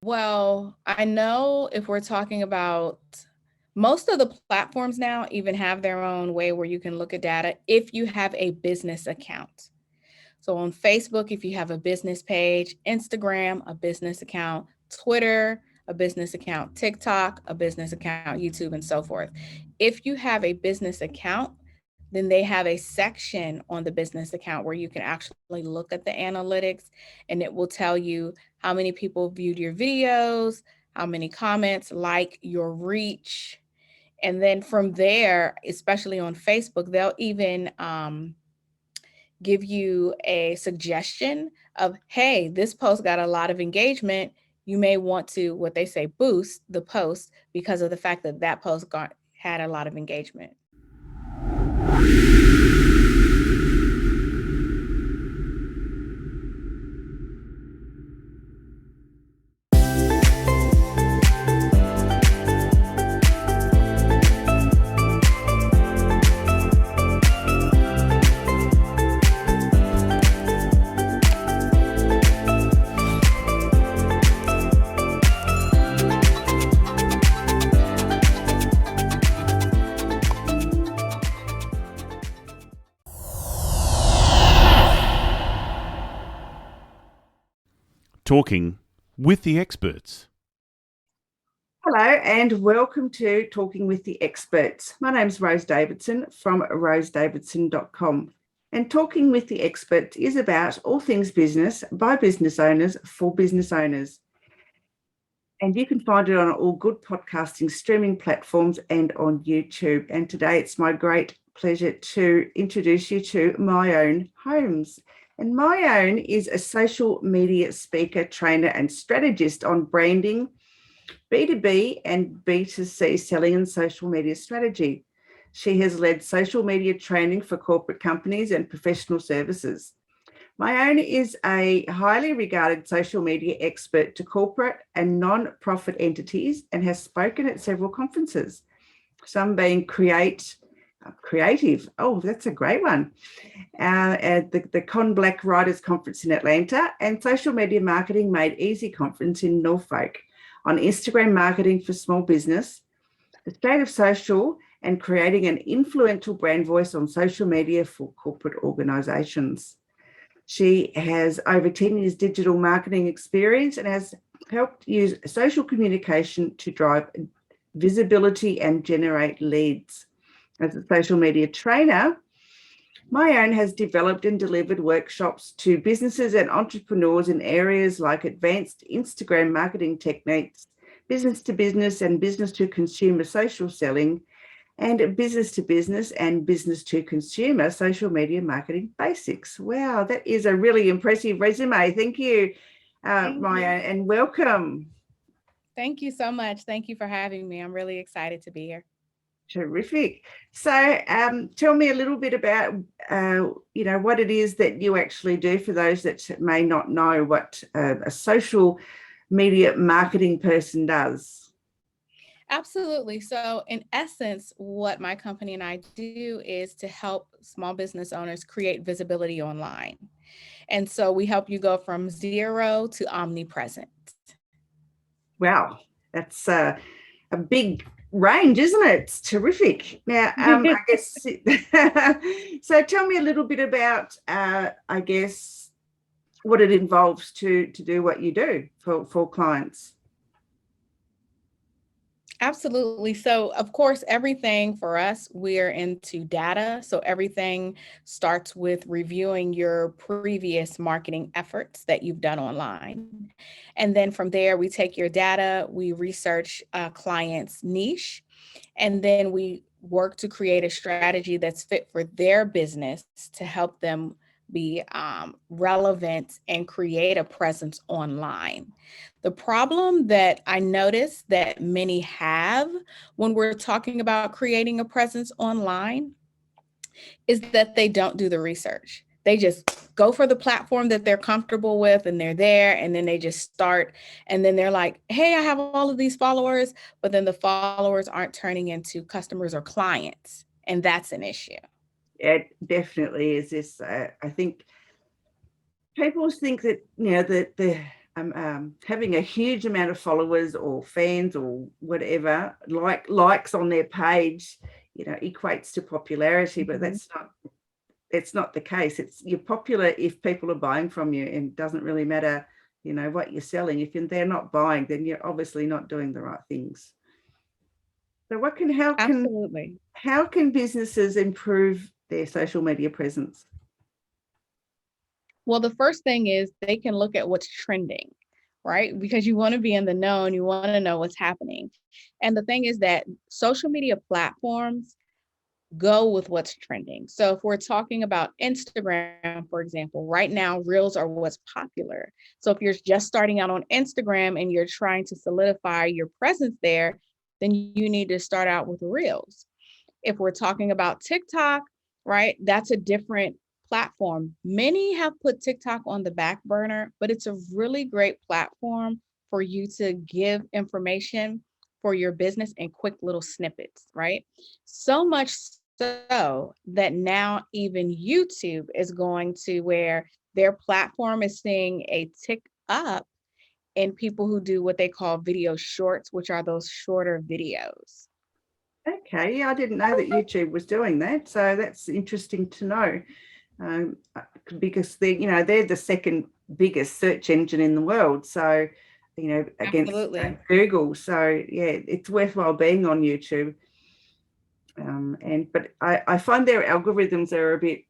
Well, I know if we're talking about most of the platforms now even have their own way where you can look at data if you have a business account. So on Facebook, if you have a business page, Instagram, a business account, Twitter, a business account, TikTok, a business account, YouTube, and so forth. If you have a business account, then they have a section on the business account where you can actually look at the analytics and it will tell you how many people viewed your videos, how many comments, like your reach. And then from there, especially on Facebook, they'll even give you a suggestion of, hey, this post got a lot of engagement. You may want to, what they say, boost the post because of the fact that that post had a lot of engagement. Talking with the experts. Hello and welcome to Talking with the Experts. My name's Rose Davidson from rosesdavidson.com. And Talking with the Experts is about all things business by business owners for business owners. And you can find it on all good podcasting streaming platforms and on YouTube. And today it's my great pleasure to introduce you to Myown Holmes. And Myown is a social media speaker, trainer, and strategist on branding, B2B and B2C selling and social media strategy. She has led social media training for corporate companies and professional services. Myown is a highly regarded social media expert to corporate and non-profit entities and has spoken at several conferences, some being Creative. Oh, that's a great one. At the Con Black Writers Conference in Atlanta and Social Media Marketing Made Easy Conference in Norfolk, on Instagram marketing for small business, the state of social, and creating an influential brand voice on social media for corporate organizations. She has over 10 years digital marketing experience and has helped use social communication to drive visibility and generate leads. As a social media trainer, Myown has developed and delivered workshops to businesses and entrepreneurs in areas like advanced Instagram marketing techniques, business to business and business to consumer social selling, and business to business and business to consumer social media marketing basics. Wow, that is a really impressive resume. Thank you, Myown, and welcome. Thank you so much. Thank you for having me. I'm really excited to be here. Terrific. So tell me a little bit about, what it is that you actually do for those that may not know what a social media marketing person does. Absolutely. So, in essence, what my company and I do is to help small business owners create visibility online. And so we help you go from zero to omnipresent. Wow, that's a big range, isn't it? It's terrific. Now, I guess, so tell me a little bit about, what it involves to do what you do for clients. Absolutely. So, of course, everything for us, we're into data. So, everything starts with reviewing your previous marketing efforts that you've done online. And then from there, we take your data, we research a client's niche, and then we work to create a strategy that's fit for their business to help them be relevant and create a presence online. The problem that I notice that many have when we're talking about creating a presence online is that they don't do the research. They just go for the platform that they're comfortable with and they're there and then they just start and then they're like, hey, I have all of these followers, but then the followers aren't turning into customers or clients. And that's an issue. It definitely is this. I think people think that, that having a huge amount of followers or fans or whatever, likes on their page, equates to popularity, but it's not the case. You're popular if people are buying from you, and it doesn't really matter, what you're selling. If they're not buying, then you're obviously not doing the right things. So Absolutely. how can businesses improve their social media presence? Well, the first thing is they can look at what's trending, right? Because you want to be in the know and you want to know what's happening. And the thing is that social media platforms go with what's trending. So if we're talking about Instagram, for example, right now, reels are what's popular. So if you're just starting out on Instagram and you're trying to solidify your presence there, then you need to start out with reels. If we're talking about TikTok, right, that's a different platform. Many have put TikTok on the back burner, but it's a really great platform for you to give information for your business in quick little snippets, right? So much so that now even YouTube is going to where their platform is seeing a tick up in people who do what they call video shorts, which are those shorter videos. Okay, yeah, I didn't know that YouTube was doing that, so that's interesting to know. Because they're the second biggest search engine in the world, so against Absolutely. Google. So yeah, it's worthwhile being on YouTube. But I find their algorithms are a bit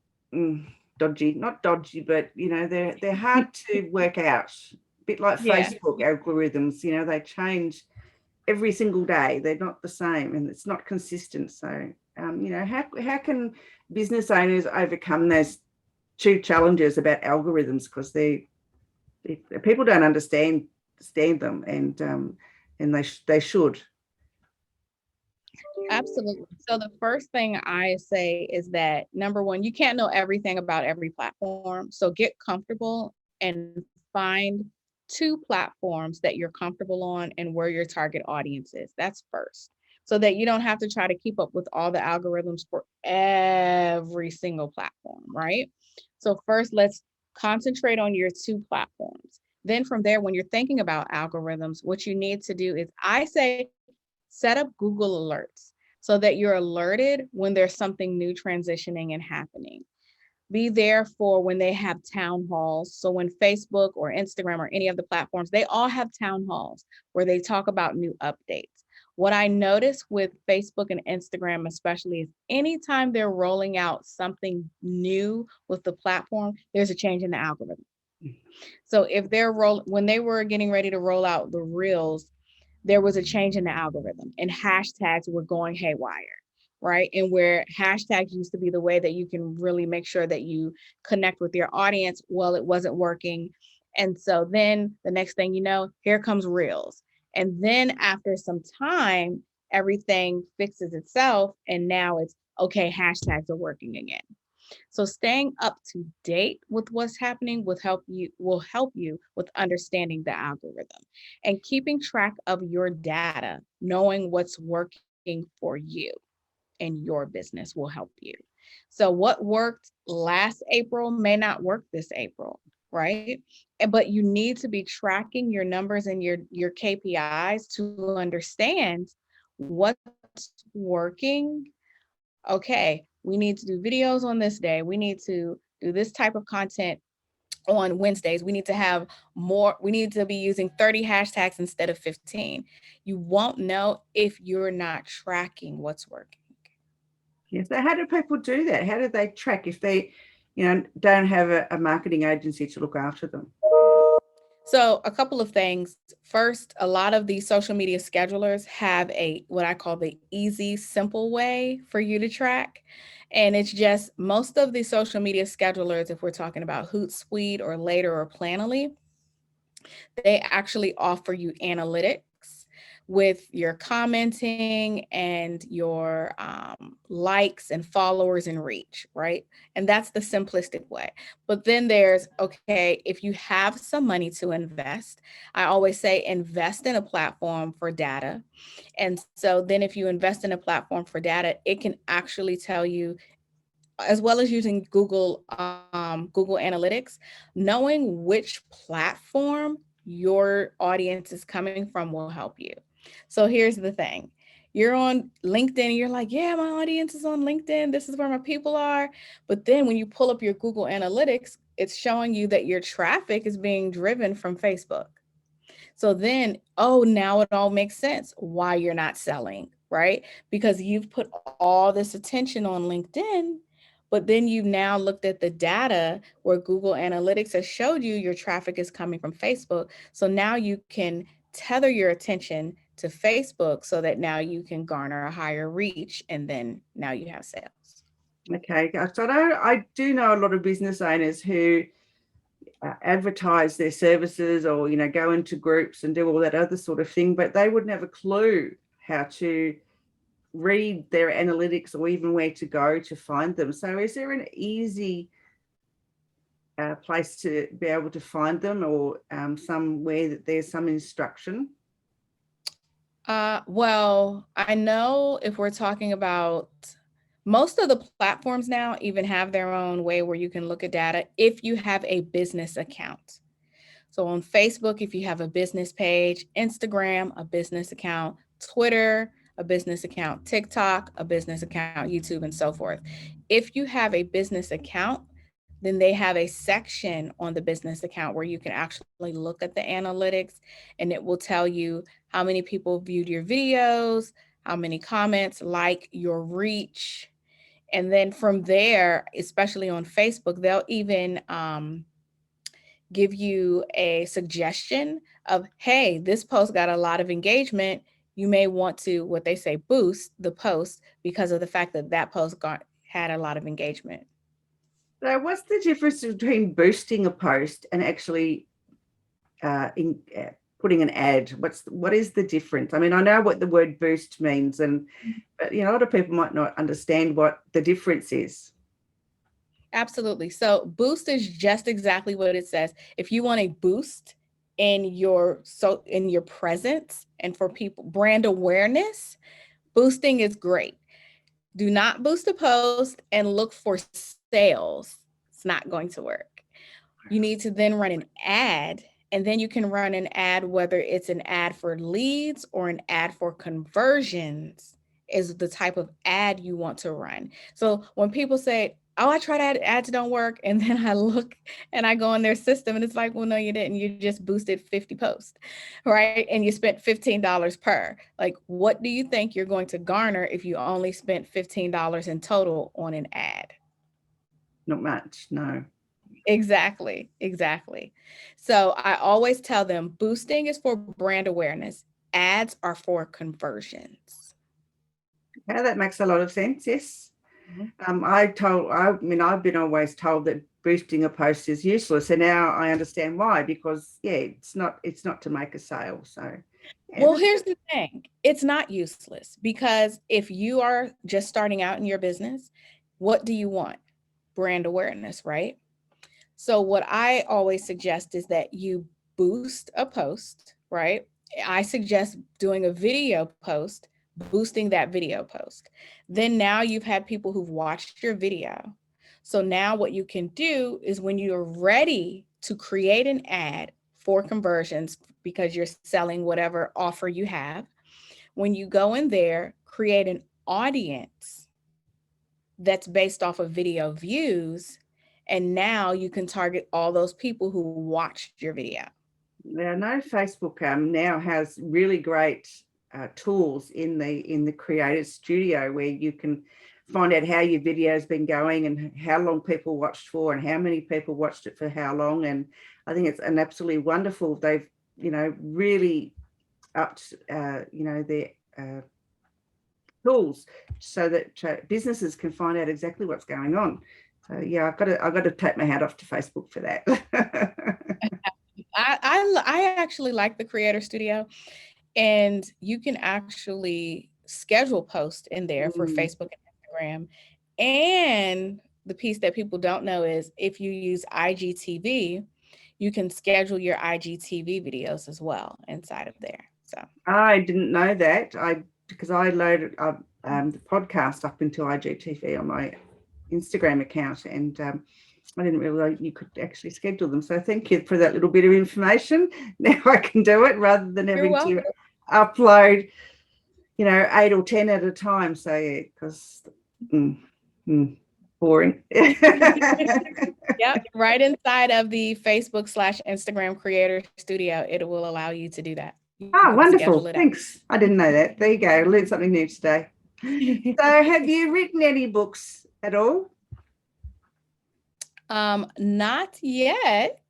dodgy, not dodgy, but they're hard to work out. A bit like Yeah. Facebook algorithms, they change every single day. They're not the same, and it's not consistent. So how can business owners overcome those two challenges about algorithms, because people don't understand them, and they should. Absolutely. So the first thing I say is that number one, you can't know everything about every platform. So get comfortable and find two platforms that you're comfortable on and where your target audience is. That's first. So that you don't have to try to keep up with all the algorithms for every single platform, right? So first, let's concentrate on your two platforms. Then from there, when you're thinking about algorithms, what you need to do is I say set up Google alerts so that you're alerted when there's something new transitioning and happening. Be there for when they have town halls. So when Facebook or Instagram or any of the platforms, they all have town halls where they talk about new updates. What I notice with Facebook and Instagram, especially, is anytime they're rolling out something new with the platform, there's a change in the algorithm. So if when they were getting ready to roll out the reels, there was a change in the algorithm and hashtags were going haywire, right? And where hashtags used to be the way that you can really make sure that you connect with your audience, well, it wasn't working. And so then the next thing you know, here comes reels. And then after some time, everything fixes itself. And now it's okay, hashtags are working again. So staying up to date with what's happening will help you with understanding the algorithm and keeping track of your data, knowing what's working for you and your business will help you. So what worked last April may not work this April, right? But you need to be tracking your numbers and your KPIs to understand what's working. Okay, we need to do videos on this day. We need to do this type of content on Wednesdays. We need to be using 30 hashtags instead of 15. You won't know if you're not tracking what's working. Yeah. So how do people do that? How do they track if they, don't have a marketing agency to look after them? So a couple of things. First, a lot of these social media schedulers have what I call the easy, simple way for you to track. And it's just most of the social media schedulers, if we're talking about Hootsuite or Later or Planoly, they actually offer you analytics with your commenting and your likes and followers and reach, right? And that's the simplistic way. But then there's, okay, if you have some money to invest, I always say invest in a platform for data. And so then if you invest in a platform for data, it can actually tell you, as well as using Google Analytics, knowing which platform your audience is coming from will help you. So here's the thing. You're on LinkedIn and you're like, yeah, my audience is on LinkedIn. This is where my people are. But then when you pull up your Google Analytics, it's showing you that your traffic is being driven from Facebook. So then, oh, now it all makes sense why you're not selling, right? Because you've put all this attention on LinkedIn, but then you've now looked at the data where Google Analytics has showed you your traffic is coming from Facebook. So now you can tether your attention to Facebook so that now you can garner a higher reach, and then now you have sales. Okay, so I do know a lot of business owners who advertise their services or, go into groups and do all that other sort of thing, but they wouldn't have a clue how to read their analytics or even where to go to find them. So is there an easy place to be able to find them, or somewhere that there's some instruction? Well, I know if we're talking about most of the platforms now even have their own way where you can look at data if you have a business account. So on Facebook, if you have a business page, Instagram, a business account, Twitter, a business account, TikTok, a business account, YouTube, and so forth. If you have a business account, then they have a section on the business account where you can actually look at the analytics, and it will tell you how many people viewed your videos, how many comments, like your reach. And then from there, especially on Facebook, they'll even give you a suggestion of, hey, this post got a lot of engagement. You may want to, what they say, boost the post because of the fact that that post had a lot of engagement. So what's the difference between boosting a post and actually putting an ad? What is the difference? I mean, I know what the word boost means, but a lot of people might not understand what the difference is. Absolutely. So boost is just exactly what it says. If you want a boost in your presence and for people brand awareness, boosting is great. Do not boost a post and look for sales. It's not going to work. You need to then run an ad, and then you can run an ad, whether it's an ad for leads or an ad for conversions is the type of ad you want to run. So when people say, oh, I tried ads don't work, and then I look and I go in their system and it's like, well, no, you didn't. You just boosted 50 posts, right? And you spent $15 per. Like, what do you think you're going to garner if you only spent $15 in total on an ad? Not much, no. Exactly. So I always tell them boosting is for brand awareness. Ads are for conversions. Yeah, that makes a lot of sense. Yes. Mm-hmm. I've been always told that boosting a post is useless, and now I understand why, because it's not to make a sale. So well, here's the thing. It's not useless, because if you are just starting out in your business, what do you want? Brand awareness, right? So what I always suggest is that you boost a post, right? I suggest doing a video post, boosting that video post. Then now you've had people who've watched your video. So now what you can do is when you're ready to create an ad for conversions, because you're selling whatever offer you have, when you go in there, create an audience that's based off of video views. And now you can target all those people who watched your video. Now, I know Facebook now has really great tools in the Creator Studio where you can find out how your video has been going and how long people watched for and how many people watched it for how long. And I think it's an absolutely wonderful. They've really upped their tools so that businesses can find out exactly what's going on. So yeah, I've got to take my hat off to Facebook for that. I actually like the Creator Studio, and you can actually schedule posts in there for Facebook and Instagram. And the piece that people don't know is if you use IGTV, you can schedule your IGTV videos as well inside of there. So I didn't know that. Because I loaded the podcast up into IGTV on my Instagram account, and I didn't realise you could actually schedule them. So thank you for that little bit of information. Now I can do it rather than having to upload, 8 or 10 at a time. So yeah, because boring. Yep, right inside of the Facebook/Instagram Creator Studio, it will allow you to do that. Oh, wonderful. Thanks. I didn't know that. There you go. I learned something new today. So have you written any books at all? Not yet.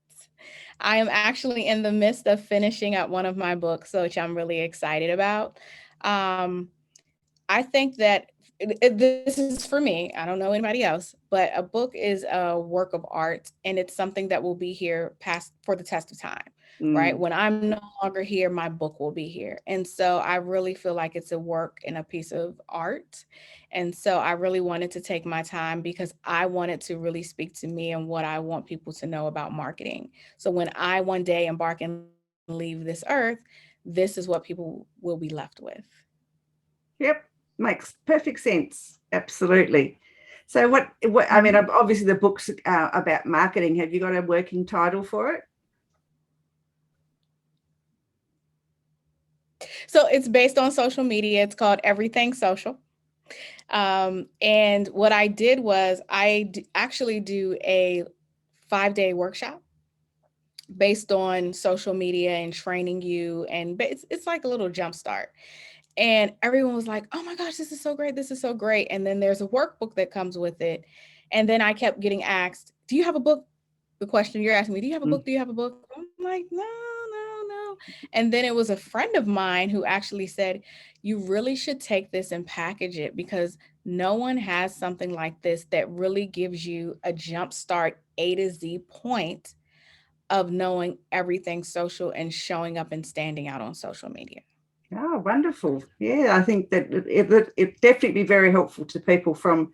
I am actually in the midst of finishing up one of my books, which I'm really excited about. I think that this is for me. I don't know anybody else, but a book is a work of art, and it's something that will be here past for the test of time, right? When I'm no longer here, my book will be here. And so I really feel like it's a work and a piece of art. And so I really wanted to take my time because I wanted to really speak to me and what I want people to know about marketing. So when I one day embark and leave this earth, this is what people will be left with. Yep. Makes perfect sense. Absolutely. So what I mean, obviously the book's about marketing. Have you got a working title for it? So it's based on social media. It's called Everything Social. And what I did was actually do a 5-day workshop based on social media and training you. And it's like a little jump start. And everyone was like, oh my gosh, this is so great. This is so great. And then there's a workbook that comes with it. And then I kept getting asked, do you have a book? The question you're asking me, do you have a book? Do you have a book? I'm like, no. And then it was a friend of mine who actually said, you really should take this and package it because no one has something like this that really gives you a jump start A to Z point of knowing everything social and showing up and standing out on social media. Oh, wonderful. Yeah, I think that it definitely be very helpful to people from,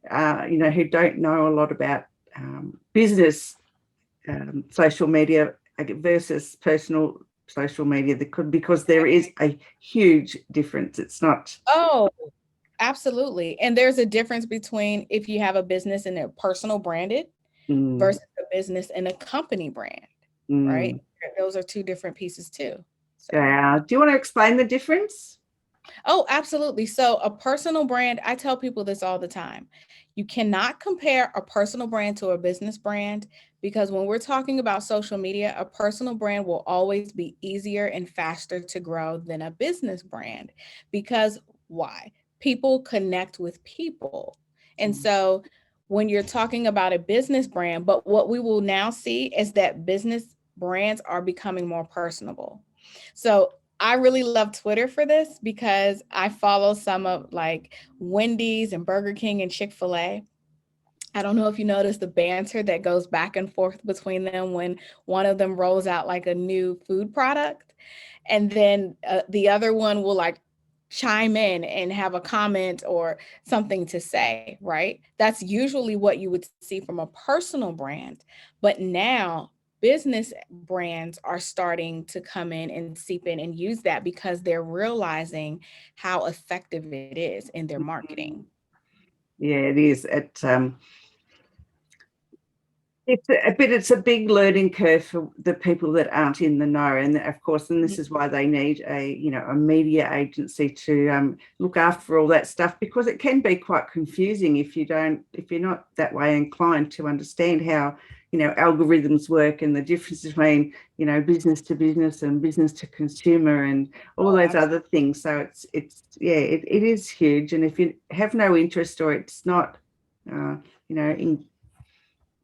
who don't know a lot about business social media versus personal social media. Because there is a huge difference. It's not. Oh, absolutely. And there's a difference between if you have a business and they're personal branded versus a business and a company brand, right? Those are two different pieces too. So. Do you want to explain the difference? Oh, absolutely. So a personal brand, I tell people this all the time. You cannot compare a personal brand to a business brand because when we're talking about social media, a personal brand will always be easier and faster to grow than a business brand. Because why? People connect with people. And so when you're talking about a business brand, but what we will now see is that business brands are becoming more personable. So I really love Twitter for this because I follow some of like Wendy's and Burger King and Chick-fil-A. I don't know if you notice the banter that goes back and forth between them when one of them rolls out like a new food product. And then the other one will like chime in and have a comment or something to say, right? That's usually what you would see from a personal brand. But now business brands are starting to come in and seep in and use that because they're realizing how effective it is in their marketing. Yeah, it is. It's a big learning curve for the people that aren't in the know, and of course, this is why they need a media agency to look after all that stuff, because it can be quite confusing if you're not that way inclined to understand how algorithms work and the difference between business to business and business to consumer and all those other things. So it is huge, and if you have no interest or it's not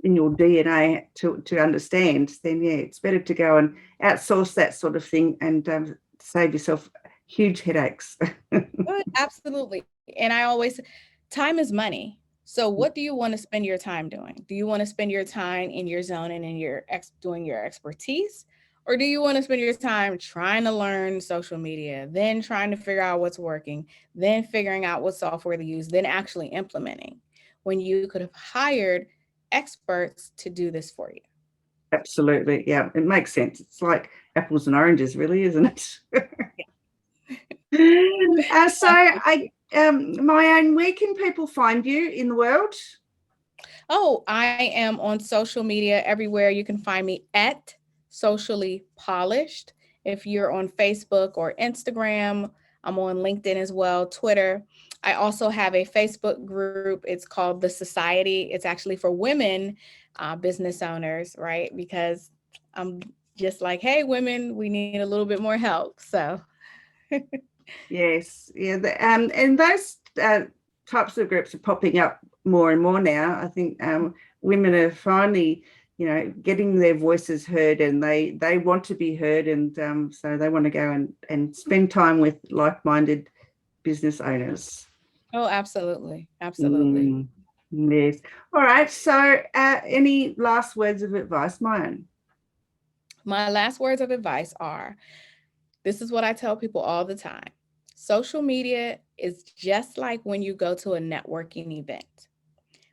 in your DNA to understand, then it's better to go and outsource that sort of thing and save yourself huge headaches. Absolutely. And I always, time is money. So what do you want to spend your time doing? Do you want to spend your time in your zone and in your doing your expertise? Or do you want to spend your time trying to learn social media, then trying to figure out what's working, then figuring out what software to use, then actually implementing, when you could have hired experts to do this for you? Absolutely. Yeah, it makes sense. It's like apples and oranges, really, isn't it? So Myown, where can people find you in the world? Oh, I am on social media everywhere. You can find me at Socially Polished. If you're on Facebook or Instagram, I'm on LinkedIn as well, Twitter. I also have a Facebook group. It's called The Society. It's actually for women business owners, right? Because I'm just like, hey, women, we need a little bit more help. So, Yes, yeah, and those types of groups are popping up more and more now. I think women are finally, getting their voices heard, and they want to be heard, and so they want to go and spend time with like-minded business owners. oh, absolutely. Absolutely. Mm, yes. All right. So, any last words of advice, Myown? My last words of advice are, this is what I tell people all the time. Social media is just like when you go to a networking event.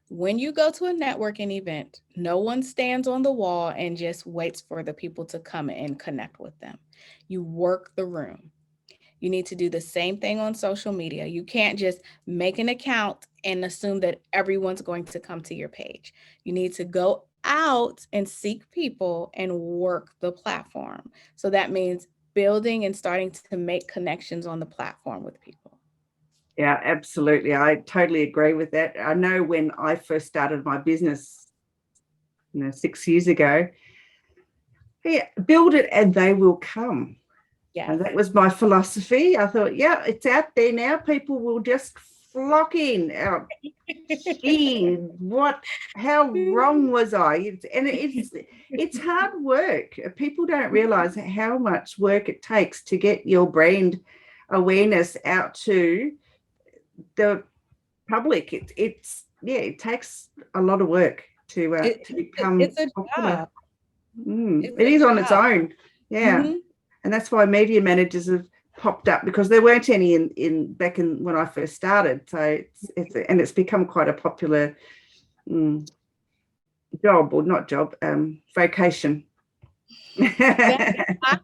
When you go to a networking event, no one stands on the wall and just waits for the people to come and connect with them. You work the room. You need to do the same thing on social media. You can't just make an account and assume that everyone's going to come to your page. You need to go out and seek people and work the platform. So that means building and starting to make connections on the platform with people. Yeah, absolutely. I totally agree with that. I know when I first started my business, 6 years ago, yeah, build it and they will come. Yes. And that was my philosophy. I thought, yeah, it's out there now. People will just flock in. Oh, gee, how wrong was I? It's hard work. People don't realize how much work it takes to get your brand awareness out to the public. It takes a lot of work to become it's a popular. job. It is on its own. Yeah. Mm-hmm. And that's why media managers have popped up, because there weren't any in back in when I first started. So it's become quite a popular job, or not job, vocation. I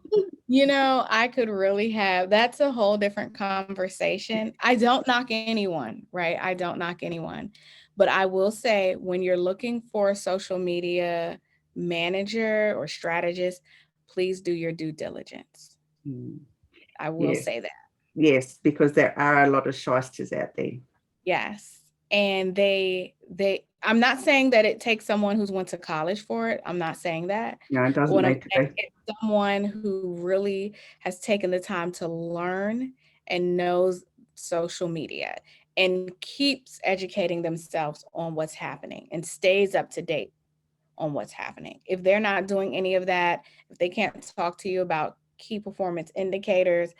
could really that's a whole different conversation. I don't knock anyone, right? I don't knock anyone. But I will say, when you're looking for a social media manager or strategist, please do your due diligence. I will say that. Yes, because there are a lot of shysters out there. Yes. And I'm not saying that it takes someone who's went to college for it. I'm not saying that. No, it doesn't What I'm need to saying, be. it's someone who really has taken the time to learn and knows social media and keeps educating themselves on what's happening and stays up to date on what's happening. If they're not doing any of that, if they can't talk to you about key performance indicators,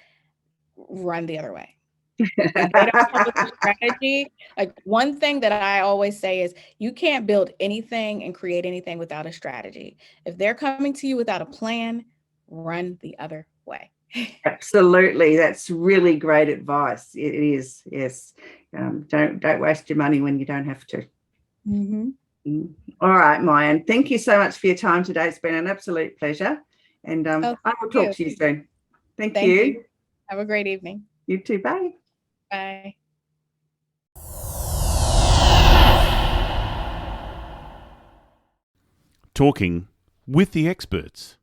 run the other way. If they don't come with a strategy, like, one thing that I always say is, you can't build anything and create anything without a strategy. If they're coming to you without a plan, run the other way. Absolutely. That's really great advice. It is. Yes. Don't waste your money when you don't have to. Mm-hmm. All right, Myown. Thank you so much for your time today. It's been an absolute pleasure. And I will talk to you soon. Thank you. Have a great evening. You too. Bye. Bye. Talking with the experts.